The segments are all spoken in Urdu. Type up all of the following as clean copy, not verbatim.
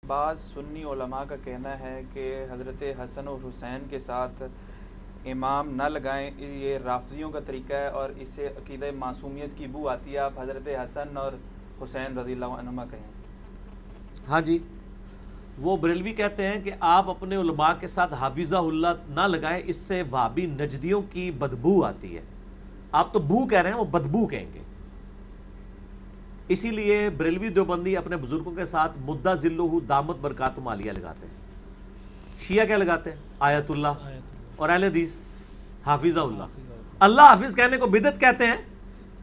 بعض سنی علماء کا کہنا ہے کہ حضرت حسن اور حسین کے ساتھ امام نہ لگائیں، یہ رافضیوں کا طریقہ ہے اور اس سے عقیدہ معصومیت کی بو آتی ہے. آپ حضرت حسن اور حسین رضی اللہ عنہما کہیں. ہاں جی، وہ بریلوی کہتے ہیں کہ آپ اپنے علماء کے ساتھ حافظہ اللہ نہ لگائیں، اس سے وہابی نجدیوں کی بدبو آتی ہے. آپ تو بو کہہ رہے ہیں، وہ بدبو کہیں گے. اسی لیے بریلوی دیوبندی اپنے بزرگوں کے ساتھ مدہ ذلہ دامت برکاتہم عالیہ لگاتے ہیں. شیعہ کیا لگاتے ہیں؟ آیت اللہ. اور اہل حدیث حافظہ اللہ. اللہ حافظ کہنے کو بدعت کہتے ہیں،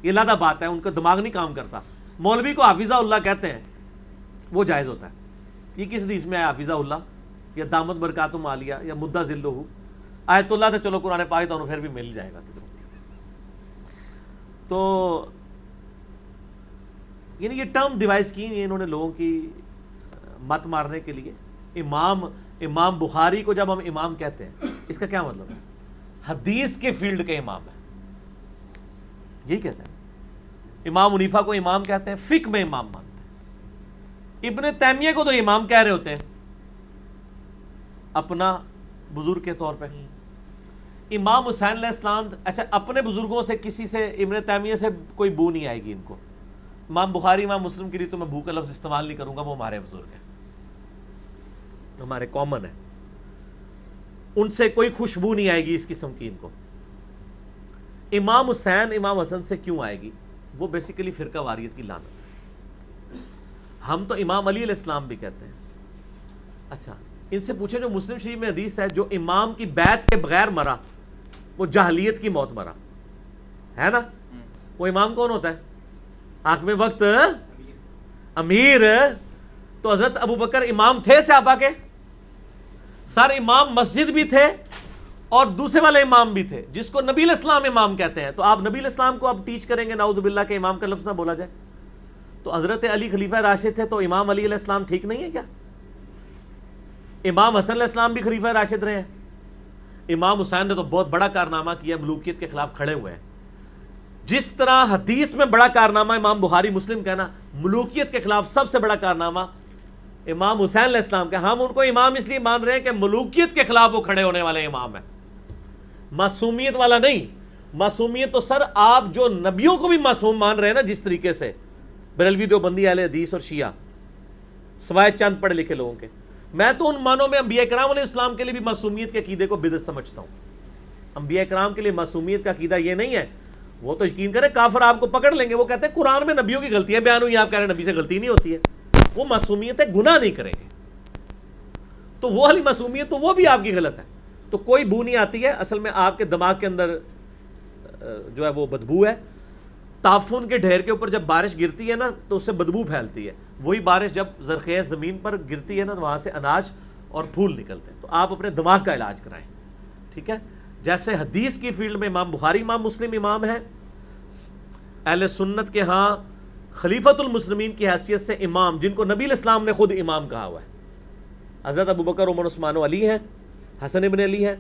یہ علیحدہ بات ہے، ان کا دماغ نہیں کام کرتا. مولوی کو حافظہ اللہ کہتے ہیں، وہ جائز ہوتا ہے. یہ کس حدیث میں ہے حافظہ اللہ یا دامت برکاتہم عالیہ یا مدہ ذلہ؟ آیت اللہ تو چلو قرآن پاک تو پھر بھی مل جائے گا کدھر. تو یعنی یہ ٹرم ڈیوائز کی انہوں نے لوگوں کی مت مارنے کے لیے. امام بخاری کو جب ہم امام کہتے ہیں، اس کا کیا مطلب ہے؟ حدیث کے فیلڈ کے امام ہے، یہی کہتے ہیں. امام حنیفہ کو امام کہتے ہیں، فقہ میں امام مانتے ہیں. ابن تیمیہ کو تو امام کہہ رہے ہوتے ہیں اپنا بزرگ کے طور پہ. امام حسین علیہ السلام، اچھا اپنے بزرگوں سے کسی سے ابن تیمیہ سے کوئی بو نہیں آئے گی ان کو. امام بخاری امام مسلم کے لیے تو میں بو کا لفظ استعمال نہیں کروں گا، وہ ہمارے بزرگ ہیں، ہمارے کامن ہیں، ان سے کوئی خوشبو نہیں آئے گی اس قسم کی ان کو. امام حسین امام حسن سے کیوں آئے گی؟ وہ بیسیکلی فرقہ واریت کی لعنت ہے. ہم تو امام علی علیہ السلام بھی کہتے ہیں. اچھا ان سے پوچھیں، جو مسلم شریف میں حدیث ہے، جو امام کی بیعت کے بغیر مرا وہ جاہلیت کی موت مرا ہے نا. وہ امام کون ہوتا ہے؟ حاکم وقت، امیر. تو حضرت ابو بکر امام تھے صحابہ کے، سر امام مسجد بھی تھے اور دوسرے والے امام بھی تھے جس کو نبی علیہ السلام امام کہتے ہیں. تو آپ نبی علیہ السلام کو اب ٹیچ کریں گے نعوذ باللہ کہ امام کا لفظ نہ بولا جائے. تو حضرت علی خلیفہ راشد تھے، تو امام علی علیہ السلام ٹھیک نہیں ہے کیا؟ امام حسن علیہ السلام بھی خلیفہ راشد رہے ہیں. امام حسین نے تو بہت بڑا کارنامہ کیا، ملوکیت کے خلاف کھڑے ہوئے ہیں. جس طرح حدیث میں بڑا کارنامہ امام بخاری مسلم کہنا، ملوکیت کے خلاف سب سے بڑا کارنامہ امام حسین علیہ السلام کا. ہم ان کو امام اس لیے مان رہے ہیں کہ ملوکیت کے خلاف وہ کھڑے ہونے والے امام ہیں، معصومیت والا نہیں. معصومیت تو سر آپ جو نبیوں کو بھی معصوم مان رہے ہیں نا، جس طریقے سے بریلوی دیوبندی اہل حدیث اور شیعہ سوائے چند پڑھے لکھے لوگوں کے، میں تو ان معنوں میں انبیاء کرام علیہ السلام کے لیے بھی معصومیت کے عقیدے کو بدعت سمجھتا ہوں. انبیاء کرام کے لیے معصومیت کا عقیدہ یہ نہیں ہے. وہ تو یقین کریں کافر آپ کو پکڑ لیں گے، وہ کہتے ہیں قرآن میں نبیوں کی غلطیاں بیان ہوئی، آپ کہہ رہے ہیں نبی سے غلطی نہیں ہوتی ہے. وہ معصومیت ہے، گناہ نہیں کریں گے. تو وہ والی معصومیت تو وہ بھی آپ کی غلط ہے. تو کوئی بو نہیں آتی ہے، اصل میں آپ کے دماغ کے اندر جو ہے وہ بدبو ہے. تعفن کے ڈھیر کے اوپر جب بارش گرتی ہے نا تو اس سے بدبو پھیلتی ہے. وہی بارش جب زرخیز زمین پر گرتی ہے نا تو وہاں سے اناج اور پھول نکلتے ہیں. تو آپ اپنے دماغ کا علاج کرائیں، ٹھیک ہے. جیسے حدیث کی فیلڈ میں امام بخاری امام مسلم امام ہے، اہل سنت کے ہاں خلیفۃ المسلمین کی حیثیت سے امام جن کو نبی علیہ السلام نے خود امام کہا ہوا ہے، حضرت ابو بکر عمر عثمان و علی ہیں، حسن ابن علی ہے.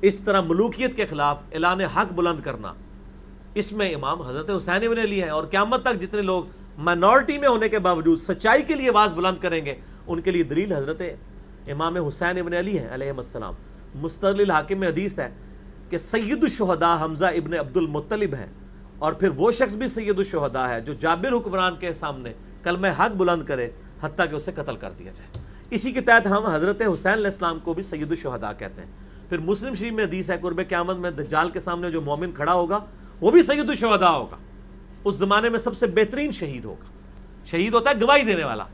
اس طرح ملوکیت کے خلاف اعلان حق بلند کرنا، اس میں امام حضرت حسین ابن علی ہیں. اور قیامت تک جتنے لوگ مائنورٹی میں ہونے کے باوجود سچائی کے لیے آواز بلند کریں گے، ان کے لیے دلیل حضرت امام حسین ابن علی ہیں علیہ السلام. مستدل حاکم میں حدیث ہے کہ سید الشہداء حمزہ ابن عبد المطلب ہیں، اور پھر وہ شخص بھی سید الشہداء ہے جو جابر حکمران کے سامنے کلمہ حق بلند کرے حتیٰ کہ اسے قتل کر دیا جائے. اسی کے تحت ہم حضرت حسین علیہ السلام کو بھی سید الشہداء کہتے ہیں. پھر مسلم شریف میں حدیث ہے قرب قیامت میں دجال کے سامنے جو مومن کھڑا ہوگا وہ بھی سید الشہداء ہوگا. اس زمانے میں سب سے بہترین شہید ہوگا. شہید ہوتا ہے گواہی دینے والا،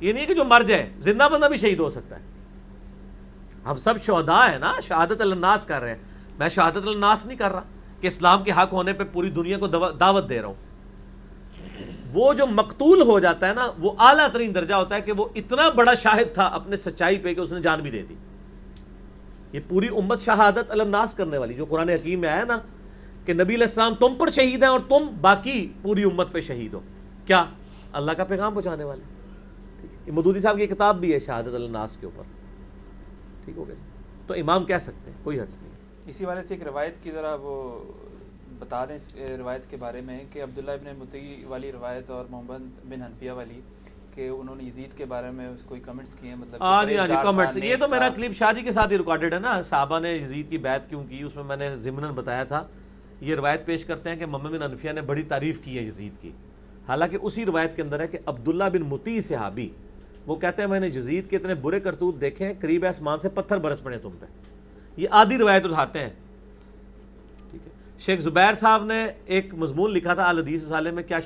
یہ نہیں کہ جو مر جائے، زندہ بندہ بھی شہید ہو سکتا ہے. ہم سب شہداء ہیں نا، شہادت الناس کر رہے ہیں. میں شہادت الناس نہیں کر رہا کہ اسلام کے حق ہونے پہ پوری دنیا کو دعوت دے رہا ہوں. وہ جو مقتول ہو جاتا ہے نا، وہ اعلیٰ ترین درجہ ہوتا ہے کہ وہ اتنا بڑا شاہد تھا اپنے سچائی پہ کہ اس نے جان بھی دے دی. یہ پوری امت شہادت الناس کرنے والی، جو قرآن حکیم میں آیا نا کہ نبی علیہ السلام تم پر شہید ہیں اور تم باقی پوری امت پہ شہید ہو. کیا؟ اللہ کا پیغام پہنچانے والے. ٹھیک ہے، مودودی صاحب کی کتاب بھی ہے شہادت الناس کے اوپر. ٹھیک ہو گیا. تو امام کہہ سکتے ہیں، کوئی حرج نہیں. اسی والے سے ایک روایت کی ذرا وہ بتا دیں اس روایت کے بارے میں کہ عبداللہ ابن مطیع والی روایت اور محمد بن حنفیہ والی کہ انہوں نے یزید کے بارے میں کوئی کمنٹس کیے ہیں، مطلب ہاں جی کمنٹس، یہ تو میرا کلپ شادی کے ساتھ ہی ریکارڈڈ ہے نا، صحابہ نے یزید کی بیعت کیوں کی، اس میں میں نے ضمناً بتایا تھا. یہ روایت پیش کرتے ہیں کہ محمد بن حنفیہ نے بڑی تعریف کی ہے یزید کی، حالانکہ اسی روایت کے اندر ہے کہ عبداللہ بن مطیع صحابی وہ کہتے ہیں میں نے یزید کے اتنے برے کرتوت دیکھے ہیں، قریب آسمان سے پتھر برس پڑے تم پہ. یہ آدھی روایت اٹھاتے ہیں. ٹھیک ہے، شیخ زبیر صاحب نے ایک مضمون لکھا تھا الحدیث رسالے میں، کیا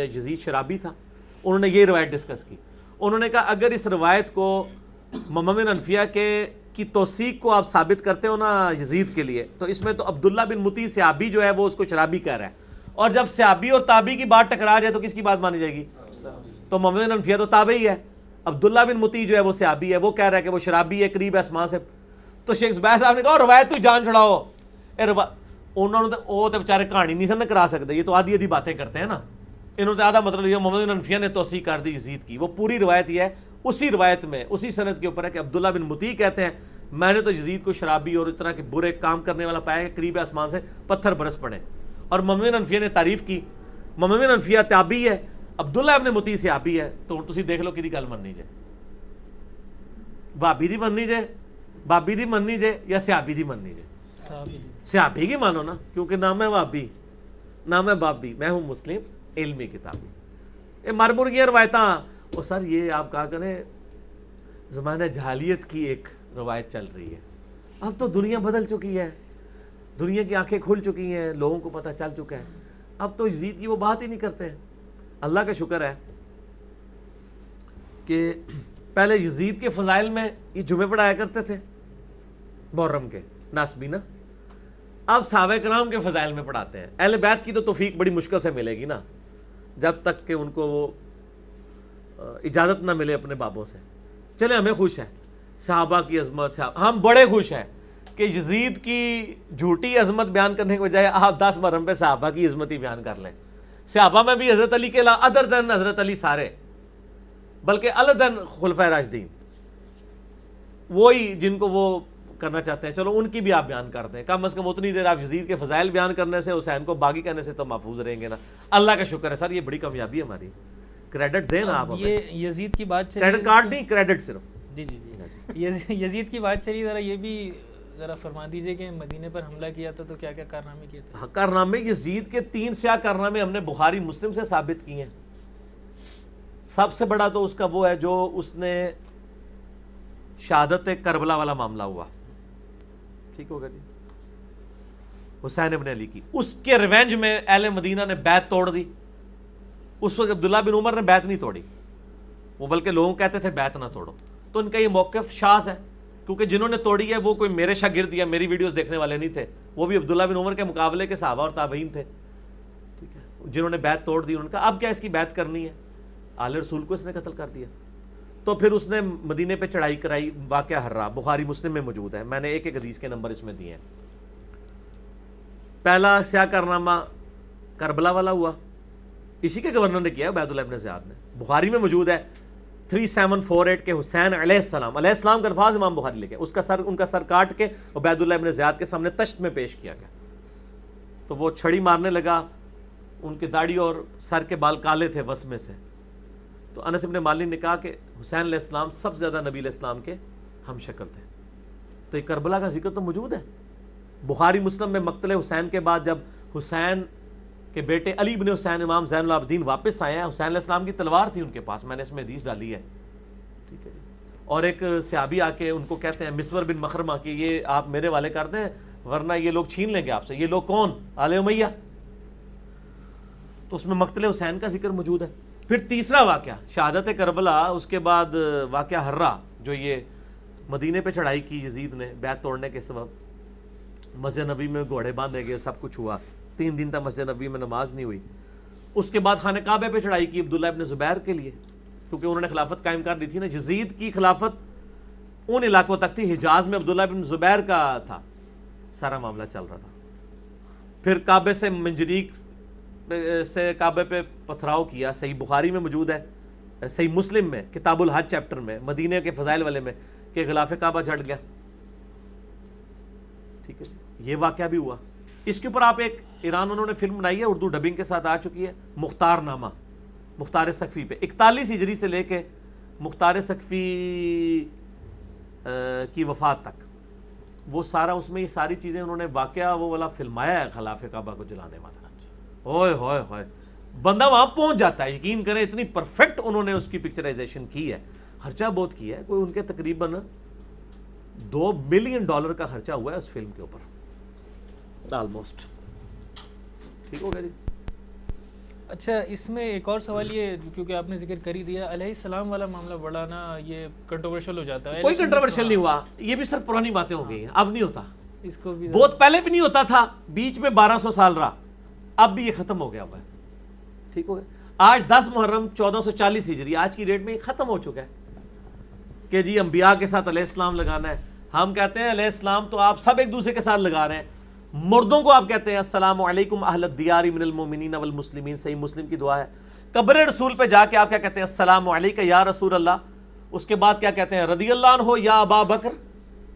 یزید شرابی تھا، انہوں نے یہ روایت ڈسکس کی. انہوں نے کہا اگر اس روایت کو محمد بن حنفیہ کی توثیق کو آپ ثابت کرتے ہو نا یزید کے لیے، تو اس میں تو عبداللہ بن مطیع صحابی جو ہے وہ اس کو شرابی کہہ رہا ہے، اور جب صحابی اور تابعی کی بات ٹکرا جائے تو کس کی بات مانی جائے گی؟ تو محمد بن حنفیہ تو تابعی ہے، عبداللہ بن مطیع جو ہے وہ صحابی ہے، وہ کہہ رہا ہے کہ وہ شرابی ہے قریب آسمان سے. تو شیخ زبیر صاحب نے کہا روایت تو جان چھڑاؤ. انہوں نے وہ تو بیچارے کہانی نہیں سن کرا سکتے، یہ تو آدھی آدھی باتیں کرتے ہیں نا. انہوں نے آدھا مطلب یہ محمد بن حنفیہ نے توثیق کر دی یزید کی. وہ پوری روایت یہ ہے، اسی روایت میں اسی سند کے اوپر ہے کہ عبداللہ بن مطیع کہتے ہیں میں نے تو یزید کو شرابی اور اس طرح کے برے کام کرنے والا پایا کہ قریب آسمان سے پتھر برس پڑے. اور محمد بن حنفیہ نے تعریف کی. محمد بن حنفیہ تابعی ہے، عبداللہ ابن مطیع صحابی ہے. تو تسی دیکھ لو کدی گل مننی جے، بھابی دی مننی جے، بابی دی مننی جے یا صحابی دی مننی جے؟ صحابی کی مانو نا، کیونکہ نام ہے بابی نام ہے بابی، میں ہوں مسلم علمی کتابی. یہ مر مرگیاں روایتاں. اور سر یہ آپ کہا کریں زمانہ جہالیت کی ایک روایت چل رہی ہے. اب تو دنیا بدل چکی ہے، دنیا کی آنکھیں کھل چکی ہیں، لوگوں کو پتہ چل چکا ہے. اب تو یزید کی وہ بات ہی نہیں کرتے. اللہ کا شکر ہے کہ پہلے یزید کے فضائل میں یہ جمعے پڑھایا کرتے تھے محرم کے ناسبی نا، اب صحابہ کرام کے فضائل میں پڑھاتے ہیں. اہل بیت کی تو توفیق بڑی مشکل سے ملے گی نا، جب تک کہ ان کو وہ اجازت نہ ملے اپنے بابوں سے. چلے ہمیں خوش ہے صحابہ کی عظمت، ہم بڑے خوش ہیں کہ یزید کی جھوٹی عظمت بیان کرنے کے بجائے آپ 10 محرم پہ صحابہ کی عظمت ہی بیان کر لیں. صحابہ میں بھی حضرت علی کے علاوہ ادر دین حضرت علی سارے، بلکہ الدن خلفائے راشدین وہی جن کو وہ کرنا چاہتے ہیں، چلو ان کی بھی آپ بیان کر دیں. کم از کم اتنی دیر آپ یزید کے فضائل بیان کرنے سے، حسین کو باغی کرنے سے تو محفوظ رہیں گے نا. اللہ کا شکر ہے سر، یہ بڑی کامیابی ہے ہماری. کریڈٹ دیں نا آپ ہمیں. یہ یزید کی بات چلی، کریڈٹ کارڈ نہیں، کریڈٹ صرف. جی جی جی یزید کی بات چلی، ذرا یہ بھی ذرا فرما دیجئے کہ مدینے پر حملہ کیا تھا تو کیا کیا کارنامے کیے تھے؟ کارنامے یزید کے 3 سیاہ کارنامے ہم نے بخاری مسلم سے ثابت کیے ہیں. سب سے بڑا تو اس کا وہ ہے جو اس نے شہادت کربلا والا معاملہ ہوا، ٹھیک ہوگا جی، حسین ابن علی کی. اس کے ریونج میں اہل مدینہ نے بیعت توڑ دی. اس وقت عبداللہ بن عمر نے بیعت نہیں توڑی، وہ بلکہ لوگوں کہتے تھے بیعت نہ توڑو. تو ان کا یہ موقف شاذ ہے، کیونکہ جنہوں نے توڑی ہے وہ کوئی میرے شاگرد یا میری ویڈیوز دیکھنے والے نہیں تھے، وہ بھی عبداللہ بن عمر کے مقابلے کے صحابہ اور تابعین تھے. ٹھیک ہے، جنہوں نے بیعت توڑ دی، ان کا اب کیا اس کی بیعت کرنی ہے، آل رسول کو اس نے قتل کر دیا. تو پھر اس نے مدینے پہ چڑھائی کرائی. واقعہ ہررا بخاری مسلم میں موجود ہے، میں نے ایک ایک حدیث کے نمبر اس میں دیے ہیں. پہلا سیاہ کارنامہ کربلا والا ہوا، اسی کے گورنر نے کیا، عبید اللہ ابن زیاد نے. بخاری میں موجود ہے 3748 کے حسین علیہ السلام کا الفاظ امام بخاری لکھے. اس کا سر، ان کا سر کاٹ کے عبید اللہ ابن زیاد کے سامنے تشت میں پیش کیا گیا. تو وہ چھڑی مارنے لگا، ان کی داڑھی اور سر کے بال کالے تھے وسمے سے. تو انس ابن مالک نے کہا کہ حسین علیہ السلام سب سے زیادہ نبی علیہ السلام کے ہم شکل تھے. تو یہ کربلا کا ذکر تو موجود ہے بخاری مسلم میں. مقتل حسین کے بعد جب حسین کے بیٹے علی بن حسین امام زین العابدین واپس آئے ہیں، حسین علیہ السلام کی تلوار تھی ان کے پاس، میں نے اس میں حدیث ڈالی ہے. ٹھیک ہے جی. اور ایک صحابی آ کے ان کو کہتے ہیں مسور بن مخرمہ کہ یہ آپ میرے والے کر دیں ورنہ یہ لوگ چھین لیں گے آپ سے. یہ لوگ کون؟ آل امیہ. تو اس میں مقتل حسین کا ذکر موجود ہے. پھر تیسرا واقعہ شہادت کربلا، اس کے بعد واقعہ ہررا جو یہ مدینے پہ چڑھائی کی یزید نے بیعت توڑنے کے سبب. مسجد نبی میں گھوڑے باندھے گئے، سب کچھ ہوا. 3 دن تک مسجد نبی میں نماز نہیں ہوئی. اس کے بعد خانہ کعبہ پہ چڑھائی کی عبداللہ ابن زبیر کے لیے، کیونکہ انہوں نے خلافت قائم کر دی تھی نا. یزید کی خلافت ان علاقوں تک تھی، حجاز میں عبداللہ ابن زبیر کا تھا سارا معاملہ چل رہا تھا. پھر کعبے سے منجنیق سے کعبے پہ پتھراؤ کیا. صحیح بخاری میں موجود ہے، صحیح مسلم میں کتاب الحج چیپٹر میں، مدینے کے فضائل والے میں، کہ غلاف کعبہ جھڑ گیا. ٹھیک ہے جی، یہ واقعہ بھی ہوا. اس کے اوپر آپ ایک ایران انہوں نے فلم بنائی ہے، اردو ڈبنگ کے ساتھ آ چکی ہے، مختار نامہ. مختار سقفی پہ 41 ہجری سے لے کے مختار سقفی کی وفات تک وہ سارا اس میں یہ ساری چیزیں انہوں نے واقعہ وہ والا فلمایا ہے خلاف کعبہ کو جلانے والا. ہوئے ہوئے ہوئے بندہ وہاں پہنچ جاتا ہے, یقین کریں اتنی پرفیکٹ انہوں نے اس کی پکچرائزیشن کی ہے. خرچہ بہت کیا ہے, کوئی ان کے تقریباً $2 ملین کا خرچہ ہوا ہے اس فلم کے اوپر آلموسٹ. ٹھیک ہو گیا جی. اچھا اس میں ایک اور سوال یہ کیونکہ آپ نے ذکر کر ہی دیا, علیہ السلام والا معاملہ بڑا نا یہ کنٹروورشل ہو جاتا ہے. کوئی کنٹروورشل نہیں ہوا, یہ بھی سر پرانی باتیں ہو گئی ہیں, اب نہیں ہوتا. اس کو بھی بہت پہلے بھی نہیں ہوتا تھا, بیچ میں 1200 سال رہا, اب بھی یہ ختم ہو گیا ہوا ہے. ٹھیک ہو گیا. آج 10 محرم 1440 ہجری آج کی ڈیٹ میں یہ ختم ہو چکا ہے کہ جی انبیاء کے ساتھ علیہ السلام لگانا ہے. ہم کہتے ہیں علیہ السلام تو آپ سب ایک دوسرے کے ساتھ لگا رہے ہیں. مردوں کو آپ کہتے ہیں السلام علیکم اہل الدیار من المؤمنین والمسلمین, صحیح مسلم کی دعا ہے. قبر رسول پہ جا کے آپ کیا کہتے ہیں السلام علیکہ یا رسول اللہ. اس کے بعد کیا کہتے ہیں رضی اللہ عنہ یا ابا بکر,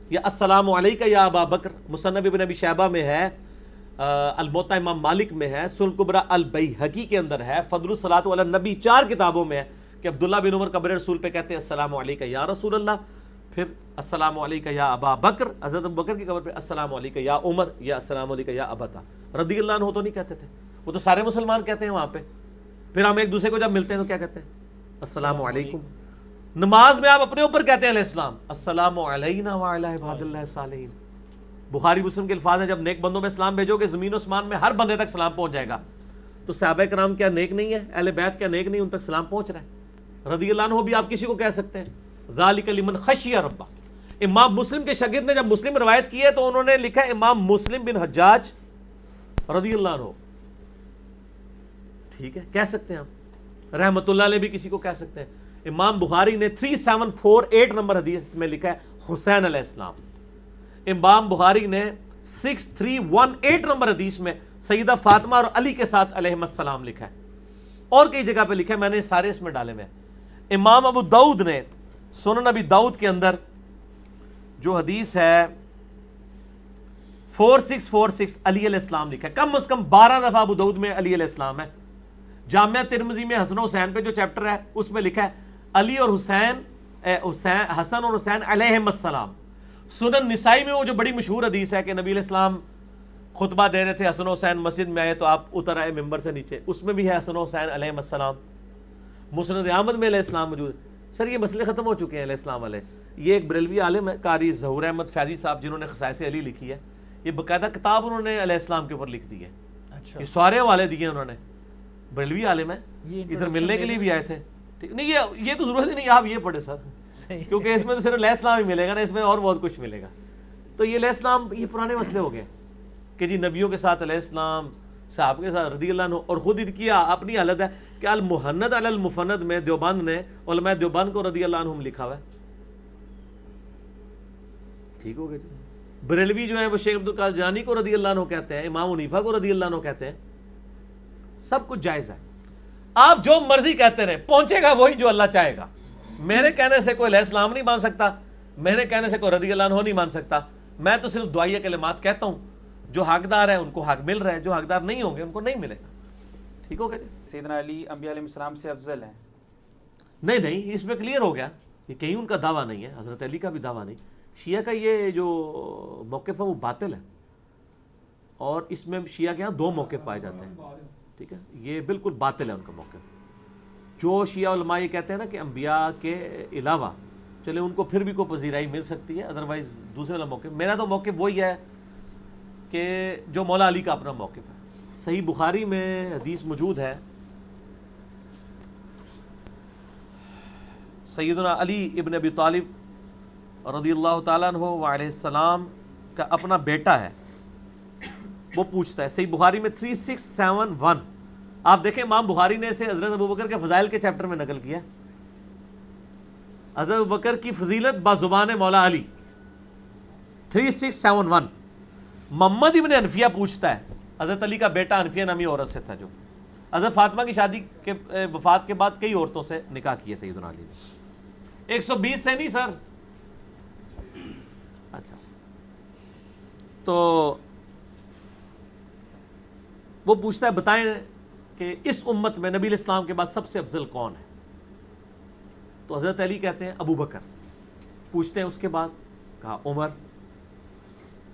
یا السلام علیکہ یا ابا بکر. مصنف ابن ابی شیبہ میں ہے, الموطا امام مالک میں ہے, سنن کبریٰ البیہقی کے اندر ہے, فضل الصلاۃ علی النبی 4 کتابوں میں ہے کہ عبداللہ بن عمر قبر رسول پہ کہتے ہیں السلام علیکہ یا رسول اللہ, پھر السلام علیکہ یا ابا بکر, حضرت ابو بکر کی قبر پہ السلام علیکہ یا عمر یا السلام علیکہ یا ابتا. رضی اللہ عنہ تو نہیں کہتے تھے, وہ تو سارے مسلمان کہتے ہیں وہاں پہ. پھر ہم ایک دوسرے کو جب ملتے ہیں تو کیا کہتے ہیں السلام علیکم. نماز میں آپ اپنے اوپر کہتے ہیں علیہ السلام السلام علینا وعلی عباد اللہ الصالحین. بخاری مسلم کے الفاظ ہیں جب نیک بندوں میں سلام بھیجو گے زمین و اسمان میں ہر بندے تک سلام پہنچ جائے گا. تو صحابہ کرام کیا نیک نہیں ہے, اہل بیت کیا نیک نہیں, ان تک سلام پہنچ رہا ہے. رضی اللہ عنہ بھی آپ کسی کو کہہ سکتے ہیں. ذالک لمن خشی ربہ. امام مسلم کے شاگرد نے جب مسلم روایت کی ہے تو انہوں نے لکھا امام مسلم بن حجاج رضی اللہ عنہ. ٹھیک ہے, کہہ سکتے ہیں آپ. رحمت اللہ علیہ بھی کسی کو کہہ سکتے ہیں. امام بخاری نے 3748 نمبر حدیث میں لکھا ہے حسین علیہ السلام. امام بخاری نے 6318 نمبر حدیث میں سیدہ فاطمہ اور علی کے ساتھ علیہم السلام لکھا ہے. اور کئی جگہ پہ لکھا ہے, میں نے سارے اس میں ڈالے ہوئے. امام ابو داؤد نے سنن ابی داؤد کے اندر جو حدیث ہے 4646 علی علیہ السلام لکھا ہے. کم از کم 12 دفعہ ابو داؤد میں علی علیہ السلام ہے. جامعہ ترمذی میں حسن و حسین پہ جو چیپٹر ہے اس میں لکھا ہے علی اور حسن اور حسین علیہم السلام. سنن نسائی میں وہ جو بڑی مشہور حدیث ہے کہ نبی علیہ السلام خطبہ دے رہے تھے, حسن و حسین مسجد میں آئے تو آپ اتر آئے ممبر سے نیچے, اس میں بھی ہے حسن و حسین علیہم السلام. مسند احمد میں علیہ السلام موجود ہے. سر یہ مسئلے ختم ہو چکے ہیں علیہ السلام والے. یہ ایک بریلوی عالم ہے قاری ظہور احمد فیضی صاحب جنہوں نے خصائص علی لکھی ہے, یہ باقاعدہ کتاب انہوں نے علیہ السلام کے اوپر لکھ دی ہے. اچھا یہ سارے حوالے دیے انہوں نے. بریلوی عالم ہے, ادھر ملنے کے لیے بھی آئے تھے. نہیں یہ تو ضرورت ہی نہیں, آپ یہ پڑھے سر, کیونکہ اس میں تو صرف علیہ السلام ہی ملے گا نا, اس میں اور بہت کچھ ملے گا. تو یہ علیہ السلام یہ پرانے مسئلے ہو گئے کہ جی نبیوں کے ساتھ علیہ السلام, صحابہ کے ساتھ رضی اللہ عنہ. اور خود ان کی اپنی حالت ہے کہ المحند علی المفند میں دیوبند نے علماء دیوبند کو رضی اللہ عنہم لکھا ہوا ہے. ٹھیک ہو گیا جی. بریلوی جو ہے وہ شیخ عبدالقادر جانی کو رضی اللہ عنہ کہتے ہیں, امام حنیفہ کو رضی اللہ عنہ کہتے ہیں. سب کچھ جائز ہے, آپ جو مرضی کہتے رہے, پہنچے گا وہی جو اللہ چاہے گا. میرے کہنے سے کوئی علیہ السلام نہیں مان سکتا, میرے کہنے سے کوئی رضی اللہ عنہ نہیں مان سکتا. میں تو صرف دعائیہ کلمات کہتا ہوں, جو حقدار ہے ان کو حق مل رہا ہے, جو حقدار نہیں ہوں گے ان کو نہیں ملے گا. ٹھیک ہو گیا جی. سیدنا علی انبیاء علیہ السلام سے افضل ہیں؟ نہیں, اس میں کلیئر ہو گیا, یہ کہیں ان کا دعویٰ نہیں ہے, حضرت علی کا بھی دعویٰ نہیں. شیعہ کا یہ جو موقف ہے وہ باطل ہے, اور اس میں شیعہ کے یہاں 2 موقف پائے جاتے ہیں. ٹھیک ہے, یہ بالکل باطل ہے ان کا موقف. جو شیعہ علماء یہ کہتے ہیں نا کہ انبیاء کے علاوہ, چلے ان کو پھر بھی کوئی پذیرائی مل سکتی ہے, ادروائز دوسرے والا موقف, میرا تو موقف وہی ہے کہ جو مولا علی کا اپنا موقف ہے. صحیح بخاری میں حدیث موجود ہے, سیدنا علی ابن ابی طالب رضی اللہ تعالیٰ عنہ وعلیہ السلام کا اپنا بیٹا ہے, وہ پوچھتا ہے. صحیح بخاری میں 3671, آپ دیکھیں امام بخاری نے اسے حضرت ابوبکر کے فضائل کے چیپٹر میں نقل کیا. حضرت ابوبکر کی فضیلت بازبان مولا علی 3671. محمد ابن حنفیہ پوچھتا ہے, حضرت علی کا بیٹا حنفیہ نامی عورت سے تھا جو حضرت فاطمہ کی شادی کے وفات کے بعد کئی عورتوں سے نکاح کیے سیدنا علی نے. 120 سے نہیں سر. اچھا, تو وہ پوچھتا ہے بتائیں کہ کہ اس امت میں نبی علیہ السلام کے بعد سب سے افضل کون ہے؟ تو حضرت علی کہتے ہیں ابو بکر. پوچھتے ہیں اس کے بعد، کہا عمر.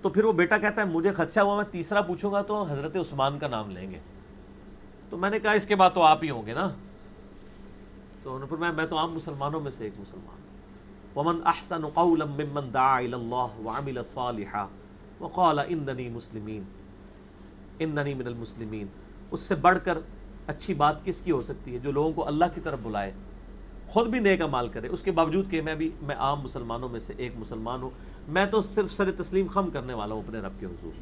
تو پھر وہ بیٹا کہتا ہے مجھے خدشہ ہوا میں تیسرا پوچھوں گا تو حضرت عثمان کا نام لیں گے. تو میں نے کہا اس کے بعد تو آپ ہی ہوں گے نا. تو انہوں نے فرمایا میں تو عام مسلمانوں میں سے ایک مسلمان ہوں. ومن احسن قولا ممن دعا الى اللہ وعمل صالحا وقال اننی مسلمین اننی من المسلمین. اس سے بڑھ کر اچھی بات کس کی ہو سکتی ہے جو لوگوں کو اللہ کی طرف بلائے، خود بھی نیک اعمال کرے، اس کے باوجود کہ میں عام مسلمانوں میں سے ایک مسلمان ہوں، میں تو صرف سر تسلیم خم کرنے والا ہوں اپنے رب کے حضور.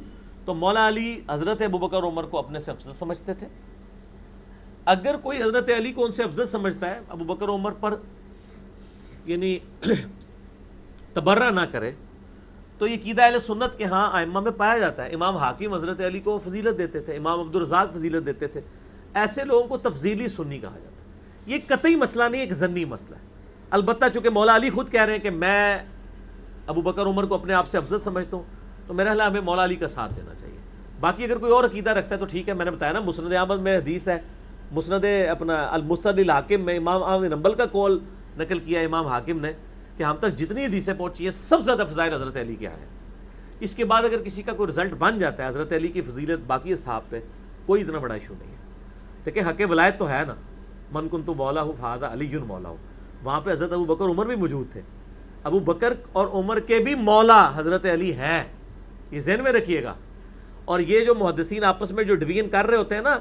تو مولا علی حضرت ابوبکر عمر کو اپنے سے افضل سمجھتے تھے. اگر کوئی حضرت علی کو ان سے افضل سمجھتا ہے، ابوبکر عمر پر یعنی تبرہ نہ کرے، تو یہ عقیدہ اہل سنت کے ہاں ائمہ میں پایا جاتا ہے. امام حاکم حضرت علی کو فضیلت دیتے تھے، امام عبدالرزاق فضیلت دیتے تھے. ایسے لوگوں کو تفضیلی سنی کہا جاتا ہے. یہ قطعی مسئلہ نہیں، ایک ضمنی مسئلہ ہے. البتہ چونکہ مولا علی خود کہہ رہے ہیں کہ میں ابوبکر عمر کو اپنے آپ سے افضل سمجھتا ہوں، تو میرا خیال ہمیں مولا علی کا ساتھ دینا چاہیے. باقی اگر کوئی اور عقیدہ رکھتا ہے تو ٹھیک ہے. میں نے بتایا نا مسند احمد میں حدیث ہے، مسند اپنا المستدرک الحاکم میں امام احمد بن حنبل کا قول نقل کیا امام حاکم نے کہ ہم تک جتنی حدیثیں پہنچی ہیں سب سے زیادہ فضائل حضرت علی کے ہیں. اس کے بعد اگر کسی کا کوئی رزلٹ بن جاتا ہے حضرت علی کی فضیلت باقی اصحاب پہ، کوئی اتنا بڑا ایشو نہیں ہے. دیکھیں حق ولایت تو ہے نا، من کنت مولا ہو فہذا علی مولا ہو. وہاں پہ حضرت ابو بکر عمر بھی موجود تھے. ابو بکر اور عمر کے بھی مولا حضرت علی ہیں، یہ ذہن میں رکھیے گا. اور یہ جو محدثین آپس میں جو ڈویژن کر رہے ہوتے ہیں نا،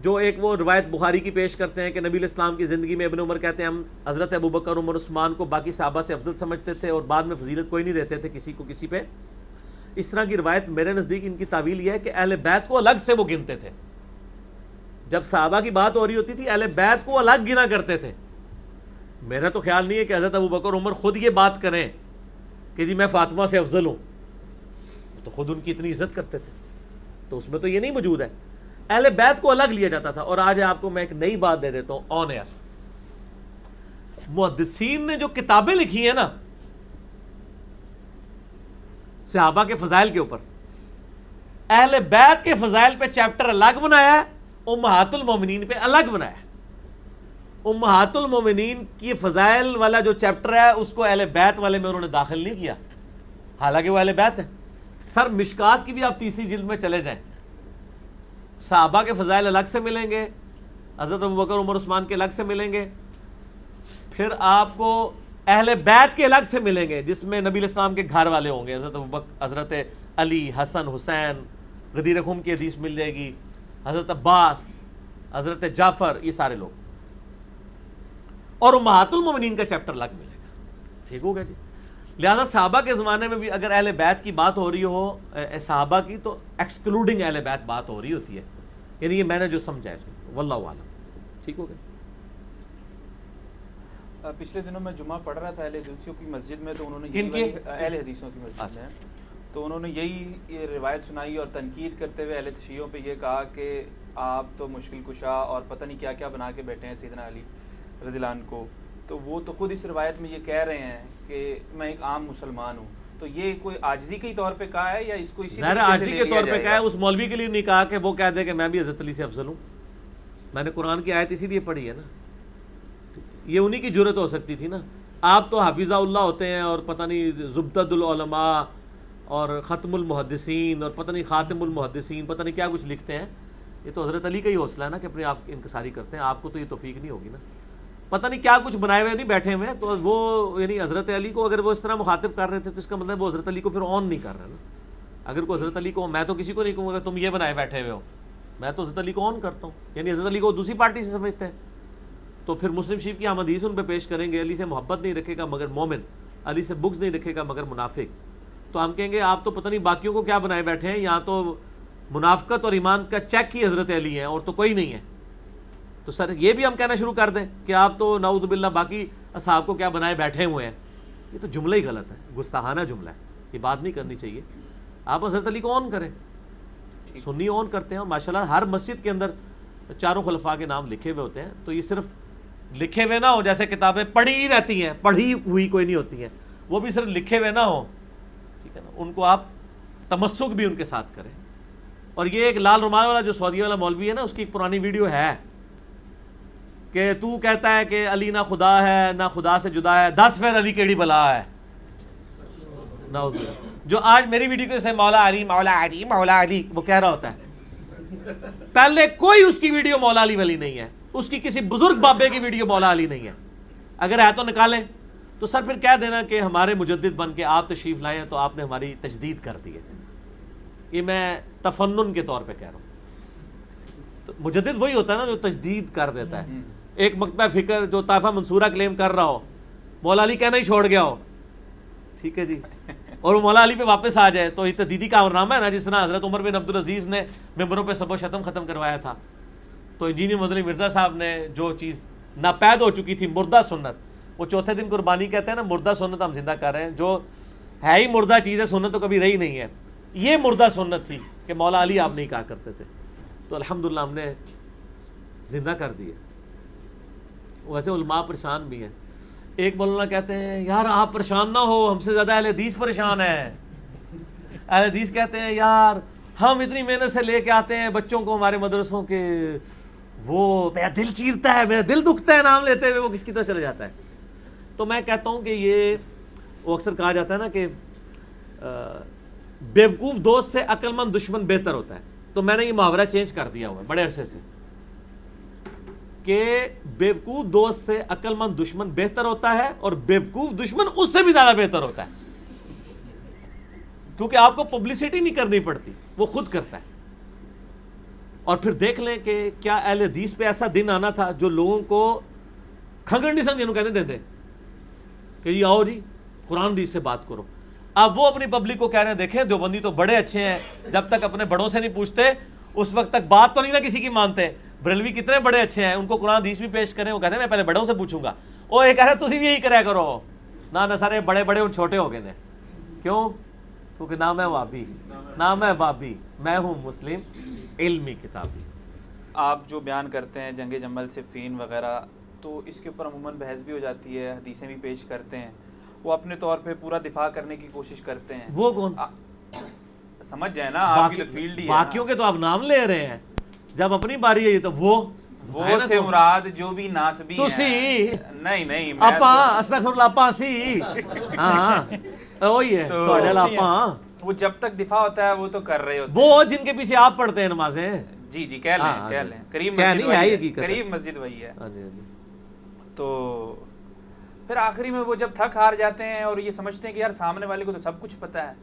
جو ایک وہ روایت بخاری کی پیش کرتے ہیں کہ نبی علیہ السلام کی زندگی میں ابن عمر کہتے ہیں ہم حضرت ابو بکر عمر عثمان کو باقی صحابہ سے افضل سمجھتے تھے اور بعد میں فضیلت کوئی نہیں دیتے تھے کسی کو کسی پہ. اس طرح کی روایت میرے نزدیک ان کی تعویل یہ ہے کہ اہل بیت کو الگ سے وہ گنتے تھے. جب صحابہ کی بات ہو رہی ہوتی تھی اہل بیت کو الگ گنا کرتے تھے. میرا تو خیال نہیں ہے کہ حضرت ابو بکر عمر خود یہ بات کریں کہ جی میں فاطمہ سے افضل ہوں، تو خود ان کی اتنی عزت کرتے تھے. تو اس میں تو یہ نہیں موجود ہے. اہل بیت کو الگ لیا جاتا تھا. اور آج آپ کو میں ایک نئی بات دے دیتا ہوں آن ایئر. محدثین نے جو کتابیں لکھی ہیں نا صحابہ کے فضائل کے اوپر، اہل بیت کے فضائل پہ چیپٹر الگ بنایا ہے، امہات المومنین پہ الگ بنایا ہے. امہات المومنین کی فضائل والا جو چیپٹر ہے اس کو اہل بیت والے میں انہوں نے داخل نہیں کیا، حالانکہ وہ اہل بیت ہے. سر مشکات کی بھی آپ تیسری جلد میں چلے جائیں، صحابہ کے فضائل الگ سے ملیں گے، حضرت ابوبکر عمر عثمان کے الگ سے ملیں گے، پھر آپ کو اہل بیت کے الگ سے ملیں گے جس میں نبی علیہ السلام کے گھر والے ہوں گے، حضرت ابوبکر، حضرت علی، حسن، حسین، غدیر خم کی حدیث مل جائے گی، حضرت عباس، حضرت جعفر، یہ سارے لوگ. اور امہات المومنین کا چیپٹر الگ ملے گا. ٹھیک ہوگا جی. لہذا صحابہ کے زمانے میں بھی اگر اہل بیت کی بات ہو رہی ہو صحابہ کی، تو ایکسکلوڈنگ اہل بیت بات ہو رہی ہوتی ہے. یعنی یہ میں نے جو سمجھا ہے اس میں، واللہ اعلم. ٹھیک ہو گیا. پچھلے دنوں میں جمعہ پڑھ رہا تھا اہل حدیثوں کی مسجد میں، تو انہوں نے کن کی؟ اہل حدیثوں کی مسجد میں، تو انہوں نے یہی روایت سنائی اور تنقید کرتے ہوئے اہل شیعوں پہ یہ کہا کہ آپ تو مشکل کشا اور پتہ نہیں کیا کیا بنا کے بیٹھے ہیں سیدنا علی رضی اللہ عنہ کو. تو وہ تو خود اس روایت میں یہ کہہ رہے ہیں کہ میں ایک عام مسلمان ہوں. تو یہ کوئی عاجزی کے طور پہ کہا ہے یا اس کو اسی عاجزی کے طور پہ کہا ہے؟ اس مولوی کے لیے نہیں کہا کہ وہ کہہ دے کہ میں بھی حضرت علی سے افضل ہوں. میں نے قرآن کی آیت اسی لیے پڑھی ہے نا. یہ انہی کی جرت ہو سکتی تھی نا. آپ تو حافظہ اللہ ہوتے ہیں اور پتہ نہیں زبدۃ العلماء اور ختم المحدثین اور پتہ نہیں خاتم المحدثین، پتہ نہیں کیا کچھ لکھتے ہیں. یہ تو حضرت علی کا ہی حوصلہ ہے نا کہ اپنے آپ انکساری کرتے ہیں. آپ کو تو یہ توفیق نہیں ہوگی نا. پتہ نہیں کیا کچھ بنائے ہوئے نہیں بیٹھے ہوئے. تو وہ یعنی حضرت علی کو اگر وہ اس طرح مخاطب کر رہے تھے تو اس کا مطلب وہ حضرت علی کو پھر آن نہیں کر رہے نا. اگر کوئی حضرت علی کو، میں تو کسی کو نہیں کہوں گا تم یہ بنائے بیٹھے ہوئے ہو، میں تو حضرت علی کو آن کرتا ہوں. یعنی حضرت علی کو دوسری پارٹی سے سمجھتے ہیں. تو پھر مسلم شریف کی ہم حدیث ان پہ پیش کریں گے، علی سے محبت نہیں رکھے گا مگر مومن، علی سے بغض نہیں رکھے گا مگر منافق. تو ہم کہیں گے آپ تو پتہ نہیں باقیوں کو کیا بنائے بیٹھے ہیں، یہاں تو منافقت اور ایمان کا چیک ہی حضرت علی ہیں اور تو کوئی نہیں ہے. تو سر یہ بھی ہم کہنا شروع کر دیں کہ آپ تو نعوذ باللہ باقی اصحاب کو کیا بنائے بیٹھے ہوئے ہیں. یہ تو جملہ ہی غلط ہے، گستاخانہ جملہ ہے. یہ بات نہیں کرنی چاہیے. آپ حضرت علی کو آن کریں. سنی آن کرتے ہیں اور ماشاءاللہ ہر مسجد کے اندر چاروں خلفاء کے نام لکھے ہوئے ہوتے ہیں. تو یہ صرف لکھے ہوئے نہ ہو جیسے کتابیں پڑھی ہی رہتی ہیں، پڑھی ہوئی کوئی نہیں ہوتی ہیں، وہ بھی صرف لکھے ہوئے نہ ہوں. ٹھیک ہے نا. ان کو آپ تمسک بھی ان کے ساتھ کریں. اور یہ ایک لال رومال والا جو سعودیہ والا مولوی ہے نا، اس کی ایک پرانی ویڈیو ہے کہ تو کہتا ہے کہ علی نہ خدا ہے نہ خدا سے جدا ہے، 10 پھر علی کیڑی بلا ہے، نعوذ باللہ۔ جو آج میری ویڈیو کے سے مولا علی مولا علی مولا علی وہ کہہ رہا ہوتا ہے، پہلے کوئی اس کی ویڈیو مولا علی والی نہیں ہے، اس کی کسی بزرگ بابے کی ویڈیو مولا علی نہیں ہے، اگر ہے تو نکالیں۔ تو سر پھر کہہ دینا کہ ہمارے مجدد بن کے آپ تشریف لائے ہیں تو آپ نے ہماری تجدید کر دی ہے، یہ میں تفنن کے طور پہ کہہ رہا ہوں۔ تو مجدد وہی ہوتا ہے نا جو تجدید کر دیتا ہے۔ ایک مکتبہ فکر جو طائفہ منصورہ کلیم کر رہا ہو، مولا علی کہنا ہی چھوڑ گیا ہو، ٹھیک ہے جی، اور وہ مولا علی پہ واپس آ جائے تو یہ تجدیدی کا کارنامہ ہے نا، جس طرح حضرت عمر بن عبدالعزیز نے ممبروں پہ سب و شتم ختم کروایا تھا، تو انجینئر مدنی مرزا صاحب نے جو چیز ناپید ہو چکی تھی، مردہ سنت، وہ چوتھے دن قربانی کہتے ہیں نا، مردہ سنت ہم زندہ کر رہے ہیں، جو ہے ہی مردہ چیز ہے، سنت تو کبھی رہی نہیں ہے، یہ مردہ سنت تھی کہ مولا علی آپ نہیں کہا کرتے تھے، تو الحمدللہ ہم نے زندہ کر دی ہے۔ ویسے علماء پریشان بھی ہیں، ایک مولانا کہتے ہیں یار آپ پریشان نہ ہو، ہم سے زیادہ اہل حدیث پریشان ہیں۔ اہل حدیث کہتے ہیں یار ہم اتنی محنت سے لے کے آتے ہیں بچوں کو ہمارے مدرسوں کے، وہ میرا دل چیرتا ہے، میرا دل دکھتا ہے نام لیتے ہوئے، وہ کس کی طرح چلے جاتا ہے۔ تو میں کہتا ہوں کہ یہ وہ اکثر کہا جاتا ہے نا کہ بیوقوف دوست سے عقل مند دشمن بہتر ہوتا ہے، تو میں نے یہ محاورہ چینج کر دیا ہوا ہے بڑے عرصے سے کہ بیوقوف دوست سے عقل مند دشمن بہتر ہوتا ہے، اور بیوقوف دشمن اس سے بھی زیادہ بہتر ہوتا ہے، کیونکہ آپ کو پبلسٹی نہیں کرنی پڑتی، وہ خود کرتا ہے۔ اور پھر دیکھ لیں کہ کیا اہل حدیث پہ ایسا دن آنا تھا جو لوگوں کو کھنگڑ نہیں سمجھے کہتے دیتے کہ جی آؤ جی قرآن حدیث سے بات کرو۔ اب وہ اپنی پبلک کو کہہ رہے ہیں دیکھیں دیوبندی تو بڑے اچھے ہیں، جب تک اپنے بڑوں سے نہیں پوچھتے اس وقت تک بات تو نہیں نا کسی کی مانتے، بریلوی کتنے بڑے اچھے ہیں، ان کو قرآن حدیث بھی پیش کریں، وہ کہتے ہیں میں پہلے بڑوں سے پوچھوں گا، وہ یہ کہہ رہے تسی بھی یہی کریا کرو، نہ سارے بڑے بڑے ان چھوٹے ہو گئے ہیں، کیوں؟ کیونکہ نہ میں وابی نہ میں بابی، میں ہوں مسلم علمی کتابی۔ آپ جو بیان کرتے ہیں جنگ جمل صفین وغیرہ، تو اس کے اوپر عموماً بحث بھی ہو جاتی ہے، حدیثیں بھی پیش کرتے ہیں، وہ اپنے طور پہ پورا دفاع کرنے کی کوشش کرتے ہیں۔ وہ کون؟ سمجھ جائے نا، آپ کی تو فیلڈ ہی ہے، باقیوں کے تو آپ نام لے رہے ہیں، جب اپنی باری ہے تو وہ سے مراد جو بھی ناسبی ہیں، نہیں اپا استغفر اللہ اپا سی، ہاں وہی ہے وہ جب تک دفاع ہوتا ہے وہ تو کر رہے ہوتے وہ جن کے پیچھے آپ پڑھتے ہیں نمازیں، جی کہہ لیں قریب مسجد وہی ہے۔ تو پھر آخری میں وہ جب تھک ہار جاتے ہیں اور یہ سمجھتے ہیں کہ یار سامنے والے کو تو سب کچھ پتہ ہے،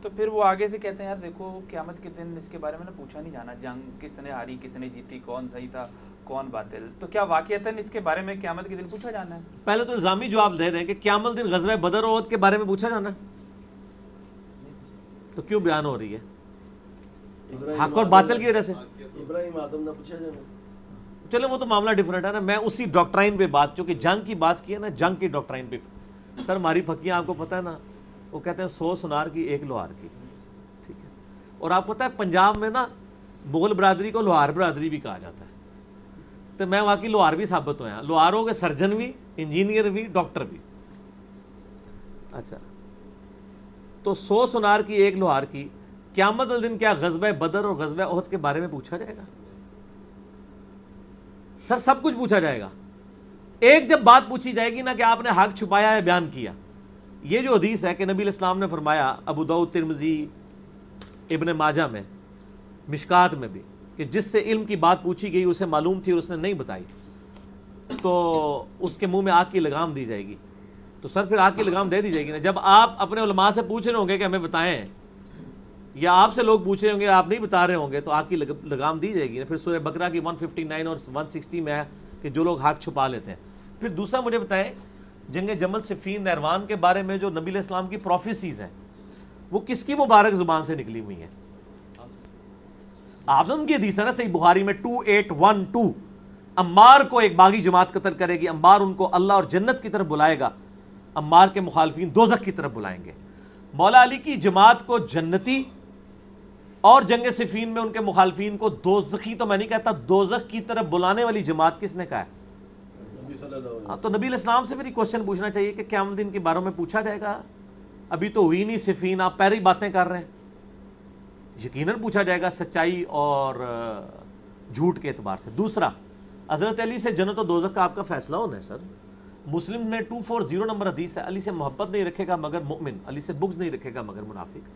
تو پھر وہ آگے سے کہتے ہیں یار دیکھو قیامت کے دن اس کے بارے میں نہ پوچھا نہیں جانا، جنگ کس نے ہاری کس نے جیتی، کون صحیح تھا کون باطل، تو کیا واقعتاً اس کے بارے میں قیامت کے دن پوچھا جانا ہے؟ پہلے تو الزامی جواب دے دیں کہ قیامت دن غزوہ بدر و احد کے بارے میں پوچھا جانا ہے، تو کیوں بیان ہو رہی ہے حق اور باطل کی وجہ سے؟ ابراہیم آدم نہ پوچھا جانا، چلے وہ تو معاملہ ڈیفرنٹ ہے نا، میں اسی ڈاکٹرائن پہ بات، چونکہ جنگ کی بات کی ہے نا، جنگ کی ڈاکٹرائن پہ سر ہماری پھکیاں آپ کو پتہ ہے نا، وہ کہتے ہیں 100 سنار کی 1 لوہار کی، ٹھیک ہے، اور آپ پتہ ہے پنجاب میں نا مغل برادری کو لوہار برادری بھی کہا جاتا ہے، تو میں واقعی لوہار بھی ثابت ہویا، لوہاروں کے سرجن بھی، انجینئر بھی، ڈاکٹر بھی۔ اچھا تو 100 سنار کی 1 لوہار کی، قیامت الدن کیا غزوہ بدر اور غزوہ احد کے بارے میں پوچھا جائے گا؟ سر سب کچھ پوچھا جائے گا، ایک جب بات پوچھی جائے گی نا کہ آپ نے حق چھپایا ہے بیان کیا، یہ جو حدیث ہے کہ نبی علیہ السلام نے فرمایا ابو داؤد ترمذی ابن ماجہ میں مشکات میں بھی کہ جس سے علم کی بات پوچھی گئی اسے معلوم تھی اور اس نے نہیں بتائی تو اس کے منہ میں آگ کی لگام دی جائے گی، تو سر پھر آگ کی لگام دے دی جائے گی نا، جب آپ اپنے علماء سے پوچھ رہے ہوں گے کہ ہمیں بتائیں، یا آپ سے لوگ پوچھ رہے ہوں گے آپ نہیں بتا رہے ہوں گے، تو آگ کی لگام دی جائے گی نا۔ پھر سورہ بقرہ کی 159 اور 160 میں ہے کہ جو لوگ حق چھپا لیتے ہیں۔ پھر دوسرا مجھے بتائیں جنگ جمل صفین نہروان کے بارے میں جو نبی علیہ السلام کی پروفیسیز ہیں وہ کس کی مبارک زبان سے نکلی ہوئی ہیں؟ آپ سن کی حدیث ہے نا صحیح بخاری میں 2812، عمار کو ایک باغی جماعت قتل کرے گی، عمار ان کو اللہ اور جنت کی طرف بلائے گا، عمار کے مخالفین دوزخ کی طرف بلائیں گے۔ مولا علی کی جماعت کو جنتی اور جنگ صفین میں ان کے مخالفین کو دوزخی، تو میں نہیں کہتا دوزخ کی طرف بلانے والی جماعت کس نے کہا ہے؟ ہاں تو نبی علیہ السلام سے پھر یہ کوشچن پوچھنا چاہیے کہ قیامت دن کے بارے میں پوچھا جائے گا؟ ابھی تو ہوئی نہیں صفین، آپ پہلے ہی باتیں کر رہے ہیں، یقیناً پوچھا جائے گا سچائی اور جھوٹ کے اعتبار سے. دوسرا, حضرت علی سے جنت و دوزخ کا آپ کا فیصلہ ہونا ہے سر. مسلم میں 240 نمبر حدیث ہے, علی سے محبت نہیں رکھے گا مگر مؤمن, علی سے بغض نہیں رکھے گا مگر منافق.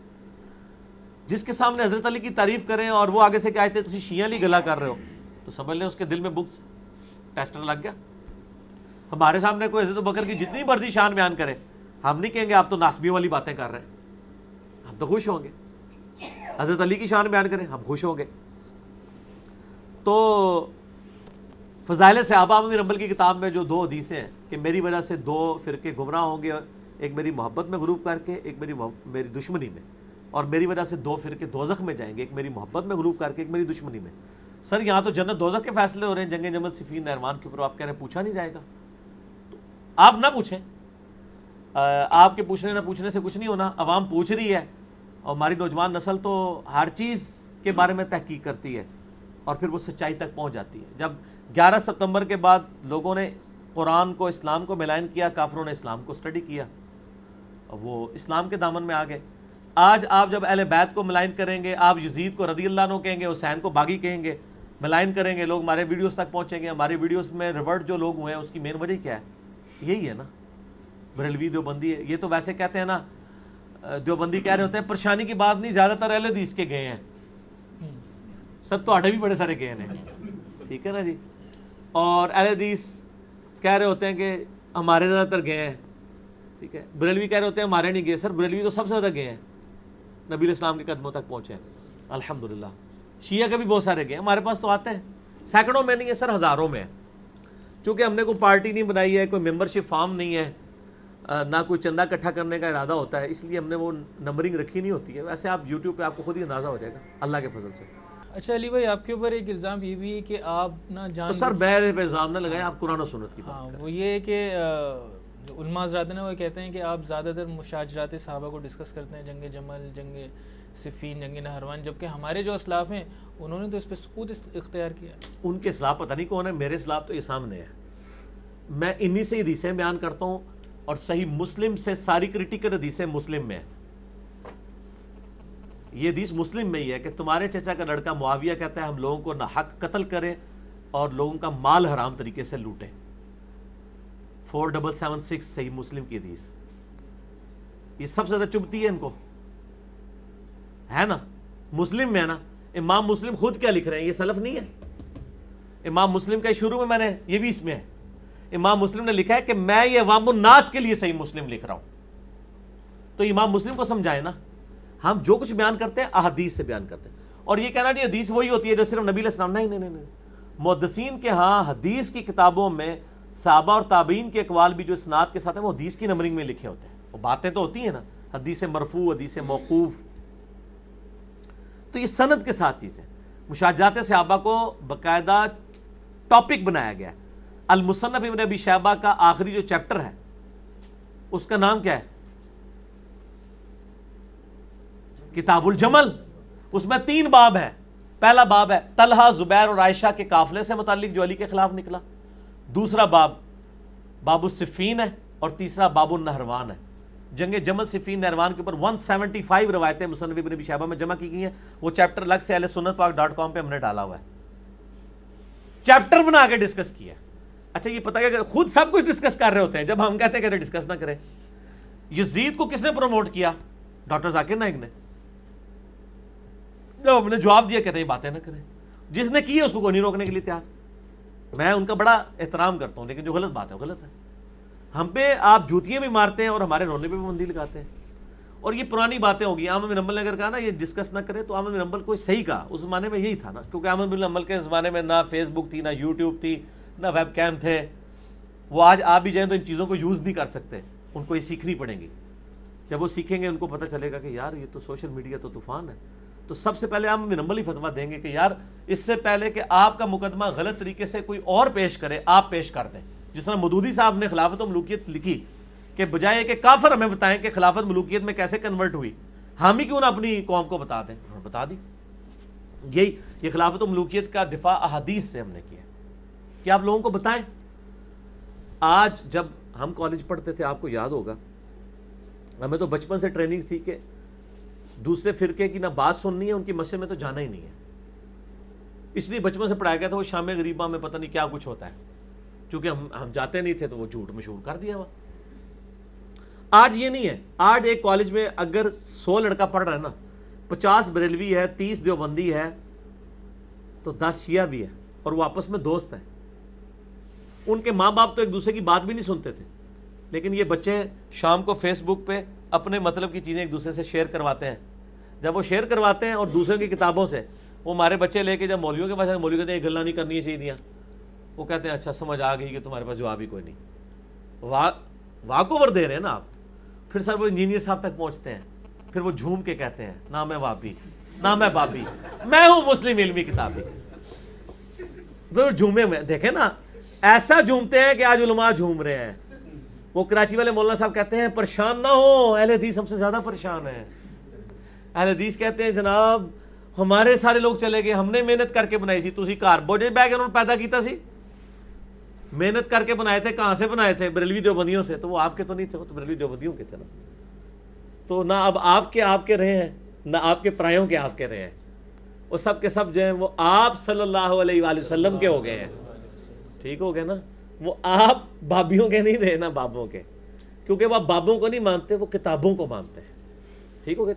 جس کے سامنے حضرت علی کی تعریف کریں اور وہ آگے سے کہتے ہیں تسی شیعہ علی گلا کر رہے ہو, تو سمجھ لیں اس کے دل میں بغض ٹیسٹر لگ گیا. ہمارے سامنے کوئی حضرت بکر کی جتنی مرضی شان بیان کرے, ہم نہیں کہیں گے آپ تو ناسبیوں والی باتیں کر رہے ہیں, ہم تو خوش ہوں گے. حضرت علی کی شان بیان کریں, ہم خوش ہوں گے. تو فضائل صحابہ بن حنبل کی کتاب میں جو 2 حدیثیں ہیں کہ میری وجہ سے 2 فرقے گمراہ ہوں گے, ایک میری محبت میں غلوب کر کے, ایک میری دشمنی میں, اور میری وجہ سے 2 فرقے دوزخ میں جائیں گے, ایک میری محبت میں غلوب کر کے, ایک میری دشمنی میں. سر یہاں تو جنت دوزخ کے فیصلے ہو رہے ہیں جنگ جمل صفین نہروان کے اوپر, آپ کہہ رہے ہیں پوچھا نہیں جائے گا. تو آپ نہ پوچھیں, آپ کے پوچھنے نہ پوچھنے سے کچھ نہیں ہونا. عوام پوچھ رہی ہے اور ہماری نوجوان نسل تو ہر چیز کے بارے میں تحقیق کرتی ہے اور پھر وہ سچائی تک پہنچ جاتی ہے. جب 11 ستمبر کے بعد لوگوں نے قرآن کو اسلام کو ملائن کیا, کافروں نے اسلام کو اسٹڈی کیا, وہ اسلام کے دامن میں آ گئے. آج آپ جب اہل بیت کو ملائن کریں گے, آپ یزید کو رضی اللہ عنہ کہیں گے, حسین کو باغی کہیں گے, ملائن کریں گے, لوگ ہمارے ویڈیوز تک پہنچیں گے. ہماری ویڈیوز میں ریورٹ جو لوگ ہوئے ہیں اس کی مین وجہ کیا ہے؟ یہی ہے نا, بریلوی دیوبندی ہے. یہ تو ویسے کہتے ہیں نا, دیوبندی کہہ رہے ہوتے ہیں پریشانی کی بات نہیں, زیادہ تر اہل حدیث کے گئے ہیں. سر تو آٹھے بھی بڑے سارے گئے ہیں, ٹھیک ہے نا جی. اور اہل حدیث کہہ رہے ہوتے ہیں کہ ہمارے زیادہ تر گئے ہیں, ٹھیک ہے. بریلوی کہہ رہے ہوتے ہیں ہمارے نہیں گئے. سر بریلوی تو سب سے زیادہ گئے ہیں, نبی اسلام کے قدموں تک پہنچے ہیں الحمدللہ. شیعہ کے بھی بہت سارے گئے ہیں, ہمارے پاس تو آتے ہیں, سینکڑوں میں نہیں ہے سر, ہزاروں میں ہے. چونکہ ہم نے کوئی پارٹی نہیں بنائی ہے, کوئی ممبرشپ فارم نہیں ہے, نہ کوئی چندہ اکٹھا کرنے کا ارادہ ہوتا ہے, اس لیے ہم نے وہ نمبرنگ رکھی نہیں ہوتی ہے. ویسے آپ یوٹیوب پہ آپ کو خود ہی اندازہ ہو جائے گا اللہ کے فضل سے. اچھا علی بھائی, آپ کے اوپر ایک الزام یہ بھی ہے کہ آپ نا جان تو سر میرے پہ الزام نہ لگائیں, آپ قرآن و سنت کی بات کریں. وہ یہ ہے کہ جو علماء حضرات ہیں وہ کہتے ہیں کہ آپ زیادہ تر مشاجرات صحابہ کو ڈسکس کرتے ہیں, جنگ جمل, جنگ صفین, جنگ نہروان, جبکہ ہمارے جو اسلاف ہیں انہوں نے تو اس پہ سکوت اختیار کیا. ان کے اسلاف پتہ نہیں کون ہے, میرے اسلاف تو یہ سامنے ہے. میں انہی سے حدیثیں بیان کرتا ہوں, اور صحیح مسلم سے ساری کریٹیکل حدیثیں مسلم میں ہیں. یہ حدیث مسلم میں ہی ہے کہ تمہارے چچا کا لڑکا معاویہ کہتا ہے ہم لوگوں کو ناحق قتل کریں اور لوگوں کا مال حرام طریقے سے لوٹیں. 4776 صحیح مسلم کی حدیث. یہ سب سے زیادہ چبھتی ہے ان کو, ہے نا, مسلم میں ہے نا. امام مسلم خود کیا لکھ رہے ہیں, یہ سلف نہیں ہے. امام مسلم کا شروع میں نے یہ بھی اس میں ہے, امام مسلم نے لکھا ہے کہ میں یہ عوام الناس کے لیے صحیح مسلم لکھ رہا ہوں. تو امام مسلم کو سمجھائے نا, ہم جو کچھ بیان کرتے ہیں احادیث سے بیان کرتے ہیں. اور یہ کہنا جی حدیث وہی ہوتی ہے جو صرف نبی علیہ السلام, نہیں. محدثین کے ہاں حدیث کی کتابوں میں صحابہ اور تابعین کے اقوال بھی جو اسناد کے ساتھ ہیں وہ حدیث کی نمبرنگ میں لکھے ہوتے ہیں. وہ باتیں تو ہوتی ہیں نا, حدیث مرفوع, حدیث موقوف, تو یہ سند کے ساتھ چیزیں. مشاجرات صحابہ کو باقاعدہ ٹاپک بنایا گیا ہے. المصنف ابن ابی شیبہ کا آخری جو چیپٹر ہے اس کا نام کیا ہے؟ کتاب الجمل. اس میں 3 باب ہے. پہلا باب ہے طلحہ, زبیر اور عائشہ کے قافلے سے متعلق جو علی کے خلاف نکلا. دوسرا باب باب الصفین ہے, اور تیسرا باب النہروان ہے. جنگ جمل, صفین, نہروان کے اوپر 175 روایتیں مصنف ابن ابی شیبہ میں جمع کی گئی ہیں. وہ چیپٹر الگ سے ahlsunnatpak.com پہ ہم نے ڈالا ہوا ہے, چیپٹر بنا کے ڈسکس کیا. اچھا یہ پتہ ہے کہ خود سب کچھ ڈسکس کر رہے ہوتے ہیں, جب ہم کہتے ہیں کہ ڈسکس نہ کریں. یزید کو کس نے پروموٹ کیا؟ ڈاکٹر ذاکر نائک نے. جب ہم نے جواب دیا کہتے ہیں باتیں نہ کریں. جس نے کی ہے اس کو کوئی نہیں روکنے کے لیے تیار. میں ان کا بڑا احترام کرتا ہوں, لیکن جو غلط بات ہے وہ غلط ہے. ہم پہ آپ جوتیاں بھی مارتے ہیں اور ہمارے رونے پہ بھی بندی لگاتے ہیں. اور یہ پرانی باتیں ہوگی. احمد بن حنبل نے اگر کہا نا یہ ڈسکس نہ کرے, تو احمد بن حنبل کو صحیح کہا. اس زمانے میں یہی تھا نا, کیونکہ احمد بن حنبل کے زمانے میں نہ فیس بک تھی, نہ یوٹیوب تھی, نہ ویب کیم تھے. وہ آج آپ بھی جائیں تو ان چیزوں کو یوز نہیں کر سکتے. ان کو یہ سیکھنی پڑیں گی. جب وہ سیکھیں گے ان کو پتہ چلے گا کہ یار یہ تو سوشل میڈیا تو طوفان ہے. تو سب سے پہلے احمد بن حنبل ہی فتویٰ دیں گے کہ یار اس سے پہلے کہ آپ کا مقدمہ غلط طریقے سے کوئی اور پیش کرے, آپ پیش کر دیں. جس طرح مودودی صاحب نے خلافت و ملوکیت لکھی کہ بجائے کہ کافر ہمیں بتائیں کہ خلافت ملوکیت میں کیسے کنورٹ ہوئی, ہم ہی کیوں نہ اپنی قوم کو بتا دیں. بتا دی. یہ خلافت و ملوکیت کا دفاع احادیث سے ہم نے کیا کہ آپ لوگوں کو بتائیں. آج جب ہم کالج پڑھتے تھے, آپ کو یاد ہوگا, ہمیں تو بچپن سے ٹریننگ تھی کہ دوسرے فرقے کی نہ بات سننی ہے، ان کی مسجد میں تو جانا ہی نہیں ہے. اس لیے بچپن سے پڑھایا گیا تھا وہ شام غریبہ میں پتہ نہیں کیا کچھ ہوتا ہے، چونکہ ہم جاتے نہیں تھے تو وہ جھوٹ مشہور کر دیا ہوا. آج یہ نہیں ہے. آج ایک کالج میں اگر 100 لڑکا پڑھ رہا ہے نا، 50 بریلوی ہے، 30 دیوبندی ہے، تو 10 شیعہ بھی ہے، اور وہ آپس میں دوست ہیں. ان کے ماں باپ تو ایک دوسرے کی بات بھی نہیں سنتے تھے، لیکن یہ بچے شام کو فیس بک پہ اپنے مطلب کی چیزیں ایک دوسرے سے شیئر کرواتے ہیں. جب وہ شیئر کرواتے ہیں اور دوسروں کی کتابوں سے، وہ ہمارے بچے لے کے جب مولویوں کے پاس آئے، مولوی کہتے ہیں یہ گلا نہیں کرنی چاہیے دیا. وہ کہتے ہیں اچھا سمجھ آ گئی کہ تمہارے پاس جواب ہی کوئی نہیں. واک اوور دے رہے ہیں نا آپ. پھر سر وہ انجینئر صاحب تک پہنچتے ہیں، پھر وہ جھوم کے کہتے ہیں نہ میں وابی، نہ میں بابی، میں ہوں مسلم علمی کتابی. وہ جھومے میں دیکھیں نا، ایسا جھومتے ہیں کہ آج علماء جھوم رہے ہیں. وہ کراچی والے مولانا صاحب کہتے ہیں پریشان نہ ہو، اہل حدیث ہم سے زیادہ پریشان ہیں. اہل حدیث کہتے ہیں جناب ہمارے سارے لوگ چلے گئے، ہم نے محنت کر کے بنائی سی، تسی کار بوجھے بیگ انہوں نے پیدا کیتا سی، محنت کر کے بنائے تھے. کہاں سے بنائے تھے؟ بریلوی دیوبندیوں سے. تو وہ آپ کے تو نہیں تھے، وہ تو بریلوی دیوبندیوں کے تھے نا. تو نہ اب آپ کے رہے ہیں، نہ آپ کے پرایوں کے آپ کے رہے ہیں. وہ سب کے سب جو ہیں وہ آپ صلی اللہ علیہ وآلہ وسلم کے ہو گئے ہیں. ٹھیک ہو گئے نا. وہ آپ بابیوں کے نہیں رہے نا، بابوں کے، کیونکہ وہ بابوں کو نہیں مانتے، وہ کتابوں کو مانتے ہیں. ٹھیک ہو گیا.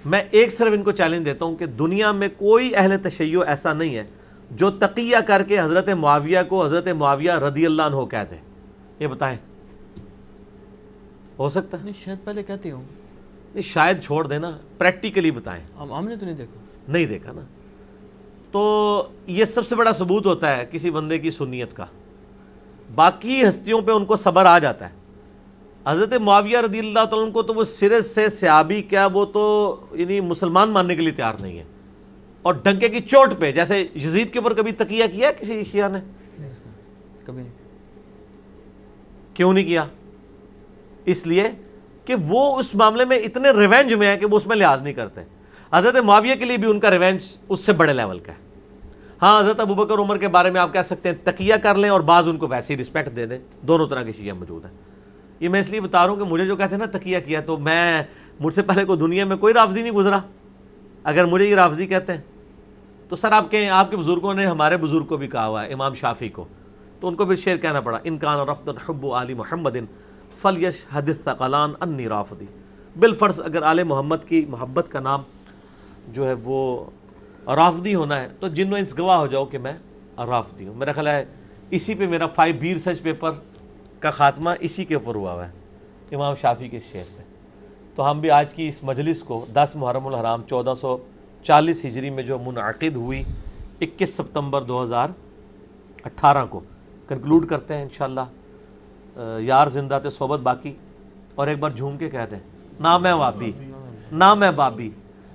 میں ایک صرف ان کو چیلنج دیتا ہوں کہ دنیا میں کوئی اہل تشیع ایسا نہیں ہے جو تقیہ کر کے حضرت معاویہ کو حضرت معاویہ رضی اللہ عنہ کہتے. یہ بتائیں ہو سکتا ہے؟ نہیں، شاید پہلے کہتے ہوں. نہیں شاید چھوڑ دینا، پریکٹیکلی بتائیں. ہم نے تو نہیں دیکھا. نہیں دیکھا نا. تو یہ سب سے بڑا ثبوت ہوتا ہے کسی بندے کی سنیت کا. باقی ہستیوں پہ ان کو صبر آ جاتا ہے. حضرت معاویہ رضی اللہ تعالیٰ عنہ کو تو وہ سرے سے صحابی کیا، وہ تو یعنی مسلمان ماننے کے لیے تیار نہیں ہے. اور ڈنکے کی چوٹ پہ جیسے یزید کے اوپر کبھی تقیہ کیا ہے کسی شیعہ نے؟ کبھی نہیں. کیوں نہیں کیا؟ اس لیے کہ وہ اس معاملے میں اتنے ریونج میں ہے کہ وہ اس میں لحاظ نہیں کرتے. حضرت معاویہ کے لیے بھی ان کا ریونج اس سے بڑے لیول کا ہے. ہاں حضرت ابوبکر عمر کے بارے میں آپ کہہ سکتے ہیں تقیہ کر لیں اور بعض ان کو ویسے ہی رسپیکٹ دے دیں. دونوں طرح کے شیعہ موجود ہیں. یہ میں اس لیے بتا رہا ہوں کہ مجھے جو کہتے ہیں نا تقیہ کیا، تو مجھ سے پہلے کوئی دنیا میں کوئی رافضی نہیں گزرا. اگر مجھے یہ رافضی کہتے ہیں تو سر آپ کے بزرگوں نے ہمارے بزرگ کو بھی کہا ہوا ہے، امام شافعی کو، تو ان کو بھی شعر کہنا پڑا ان کان رفض حب آل محمد فلیشہد الثقلان انی رافضی. بالفرض اگر آل محمد کی محبت کا نام جو ہے وہ رافضی ہونا ہے تو جنو انس گواہ ہو جاؤ کہ میں رافضی ہوں. میرا خیال ہے اسی پہ میرا 5 بی ریسرچ پیپر کا خاتمہ اسی کے اوپر ہوا ہے، امام شافعی کے شعر پہ. تو ہم بھی آج کی اس مجلس کو 10 محرم الحرام 1440 ہجری میں جو منعقد ہوئی 21 ستمبر 2018 کو کنکلوڈ کرتے ہیں انشاءاللہ. یار زندہ تے صحبت باقی. اور ایک بار جھوم کے کہتے ہیں نہ میں وابی، نہ میں بابی،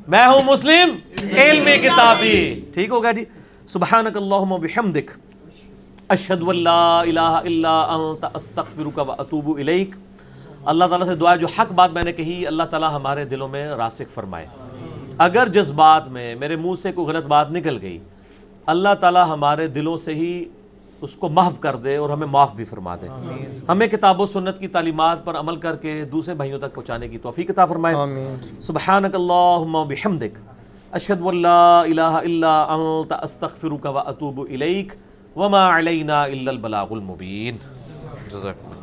میں ہوں مسلم علمی کتابی. ٹھیک ہوگا جی. سبحانک اللہم و بحمدک اشہد ان لا الہ الا انت استغفرک و اتوب الیک. اللہ تعالیٰ سے دعا جو حق بات میں نے کہی اللہ تعالیٰ ہمارے دلوں میں راسخ فرمائے. اگر جذبات میں میرے منہ سے کوئی غلط بات نکل گئی اللہ تعالیٰ ہمارے دلوں سے ہی اس کو محو کر دے اور ہمیں معاف بھی فرما دے. ہمیں کتاب و سنت کی تعلیمات پر عمل کر کے دوسرے بھائیوں تک پہنچانے کی توفیق عطا فرمائے. سبحانک اللہم و بحمدک اشہد ان لا الہ الا انت استغفرک و اتوب الیک وما علینا الا البلاغ المبین. جزاک اللہ.